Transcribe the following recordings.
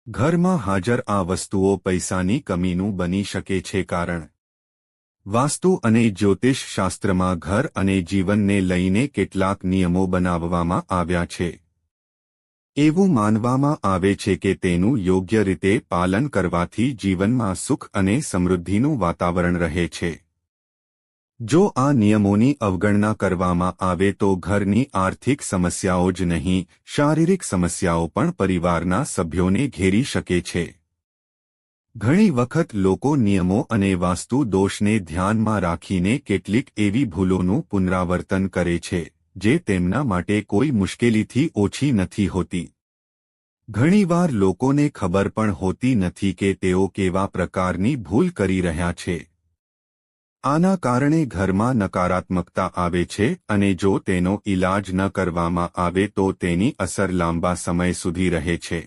ઘરમાં હાજર આ વસ્તુઓ પૈસાની કમીનું બની શકે છે કારણ વાસ્તુ અને જ્યોતિષ શાસ્ત્રમાં ઘર અને જીવનને લઈને કેટલાક નિયમો બનાવવામાં આવ્યા છે. એવું માનવામાં આવે છે કે તેનું યોગ્ય રીતે પાલન કરવાથી જીવનમાં સુખ અને સમૃદ્ધિનું વાતાવરણ રહે છે. જો આ નિયમોની અવગણના કરવામાં આવે તો ઘરની આર્થિક સમસ્યાઓ જ નહીં, શારીરિક સમસ્યાઓ પણ પરિવારના સભ્યોને ઘેરી શકે છે. ઘણી વખત લોકો નિયમો અને વાસ્તુ દોષને ધ્યાનમાં રાખીને કેટલીક એવી ભૂલોનું પુનરાવર્તન કરે છે જે તેમના માટે કોઈ મુશ્કેલીથી ઓછી નથી હોતી. ઘણીવાર લોકોને ખબર પણ હોતી નથી કે તેઓ કેવા પ્રકારની ભૂલ કરી રહ્યા છે. આના કારણે ઘરમાં નકારાત્મકતા આવે છે અને જો તેનો ઈલાજ ન કરવામાં આવે તો તેની અસર લાંબા સમય સુધી રહે છે.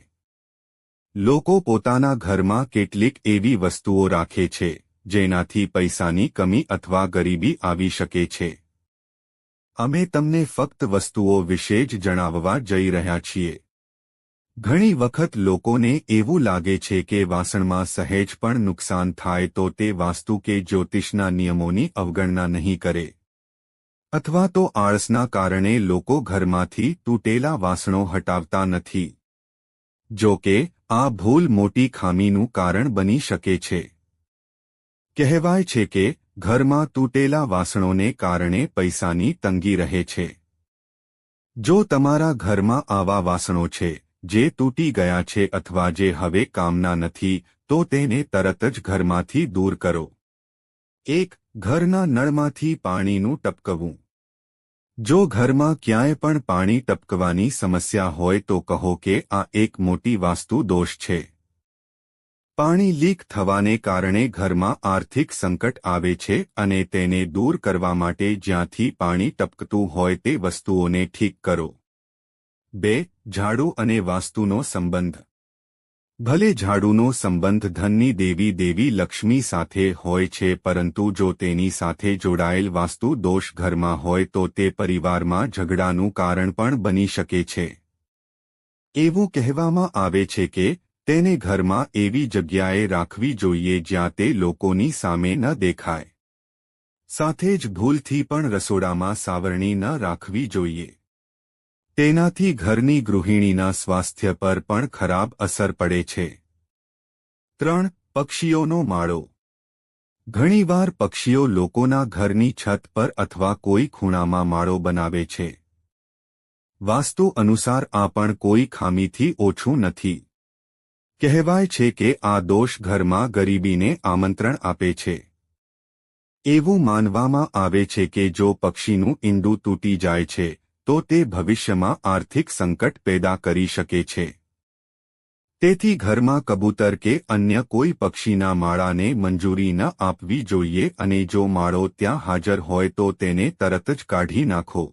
લોકો પોતાના ઘરમાં કેટલીક એવી વસ્તુઓ રાખે છે જેનાથી પૈસાની કમી અથવા ગરીબી આવી શકે છે. અમે તમને ફક્ત વસ્તુઓ વિશે જ જણાવવા જઈ રહ્યા છીએ. ઘણી વખત લોકોને એવું લાગે છે કે વાસણમાં સહેજ પણ નુકસાન થાય તો તે વાસ્તુ કે જ્યોતિષના નિયમોની અવગણના નહીં કરે. અથવા તો આળસના કારણે લોકો ઘરમાંથી તૂટેલા વાસણો હટાવતા નથી. જો કે આ ભૂલ મોટી ખામીનું કારણ બની શકે છે. કહેવાય છે કે ઘરમાં તૂટેલા વાસણોને કારણે પૈસાની તંગી રહે છે. જો તમારા ઘરમાં આવા વાસણો છે જે તૂટી ગયા છે અથવા જે હવે કામના નથી તો તેને તરત જ ઘરમાંથી દૂર કરો. 1. ઘરના નળમાંથી પાણીનું ટપકવું. જો ઘરમાં ક્યાંય પણ પાણી ટપકવાની સમસ્યા હોય તો કહો કે આ એક મોટી વાસ્તુ દોષ છે. પાણી લીક થવાને કારણે ઘરમાં આર્થિક સંકટ આવે છે અને તેને દૂર કરવા માટે જ્યાંથી પાણી ટપકતું હોય તે વસ્તુઓને ઠીક કરો. 2. ઝાડુ અને વાસ્તુનો સંબંધ. ભલે ઝાડુનો સંબંધ ધનની દેવી લક્ષ્મી સાથે હોય છે પરંતુ જો તેની સાથે જોડાયેલ વાસ્તુ દોષ ઘરમાં હોય તો તે પરિવારમાં ઝઘડાનું કારણ પણ બની શકે છે. એવું કહેવામાં આવે છે કે તેને ઘરમાં એવી જગ્યાએ રાખવી જોઈએ જ્યાં તે લોકોની સામે ન દેખાય. સાથે જ ભૂલથી પણ રસોડામાં સાવરણી ન રાખવી જોઈએ. તેનાથી ઘરની ગૃહિણીના સ્વાસ્થ્ય પર પણ ખરાબ અસર પડે છે. 3. પક્ષીઓનો માળો. ઘણીવાર પક્ષીઓ લોકોના ઘરની છત પર અથવા કોઈ ખૂણામાં માળો બનાવે છે. વાસ્તુ અનુસાર આ પણ કોઈ ખામીથી ઓછું નથી. કહેવાય છે કે આ દોષ ઘરમાં ગરીબીને આમંત્રણ આપે છે. એવું માનવામાં આવે છે કે જો પક્ષીનું ઈંડું તૂટી જાય છે તો તે ભવિષ્યમાં આર્થિક સંકટ પેદા કરી શકે છે. તેથી ઘરમાં કબૂતર કે અન્ય કોઈ પક્ષીના માળાને મંજૂરી ન આપવી જોઈએ અને જો માળો ત્યાં હાજર હોય તો તેને તરત જ કાઢી નાખો.